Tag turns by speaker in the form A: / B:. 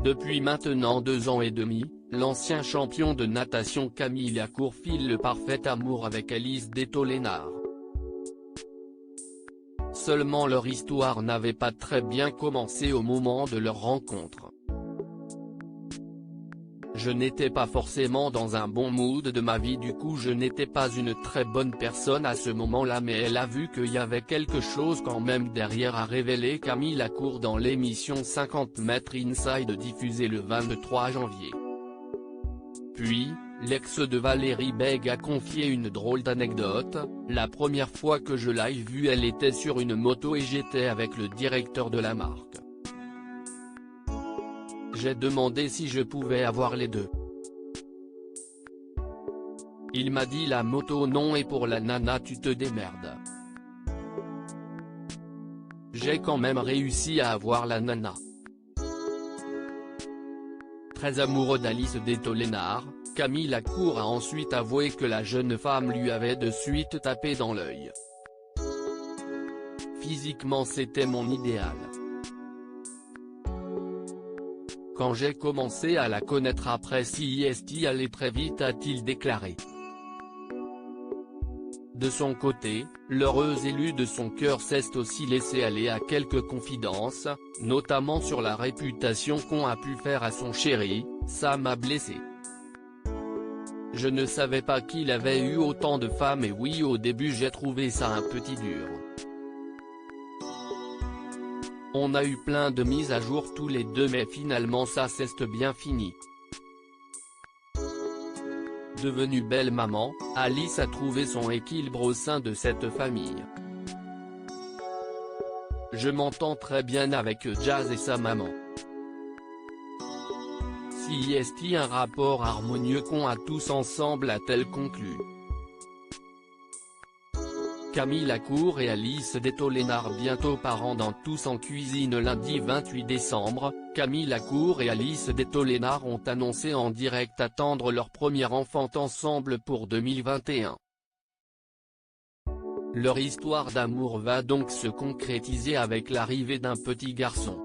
A: Depuis maintenant 2 ans et demi, l'ancien champion de natation Camille Lacour file le parfait amour avec Alice Detollénard. Seulement leur histoire n'avait pas très bien commencé au moment de leur rencontre. Je n'étais pas forcément dans un bon mood de ma vie, du coup je n'étais pas une très bonne personne à ce moment-là, mais elle a vu qu'il y avait quelque chose quand même derrière, a révélé Camille Lacour dans l'émission 50 mètres Inside diffusée le 23 janvier. Puis, l'ex de Valérie Bègue a confié une drôle d'anecdote: la première fois que je l'ai vue, elle était sur une moto et j'étais avec le directeur de la marque. J'ai demandé si je pouvais avoir les deux. Il m'a dit la moto non et pour la nana tu te démerdes. J'ai quand même réussi à avoir la nana. Très amoureux d'Alice Detollénard, Camille Lacour a ensuite avoué que la jeune femme lui avait de suite tapé dans l'œil. Physiquement c'était mon idéal. Quand j'ai commencé à la connaître après CIST allait très vite, a-t-il déclaré. De son côté, l'heureuse élue de son cœur s'est aussi laissée aller à quelques confidences, notamment sur la réputation qu'on a pu faire à son chéri. Ça m'a blessé. Je ne savais pas qu'il avait eu autant de femmes et oui, au début j'ai trouvé ça un petit dur. On a eu plein de mises à jour tous les deux mais finalement ça s'est bien fini. Devenue belle maman, Alice a trouvé son équilibre au sein de cette famille. Je m'entends très bien avec Jazz et sa maman. CIST un rapport harmonieux qu'on a tous ensemble, a-t-elle conclu. Camille Lacour et Alice Detollénard bientôt parents dans Tous en cuisine. Lundi 28 décembre, Camille Lacour et Alice Detollénard ont annoncé en direct attendre leur premier enfant ensemble pour 2021. Leur histoire d'amour va donc se concrétiser avec l'arrivée d'un petit garçon.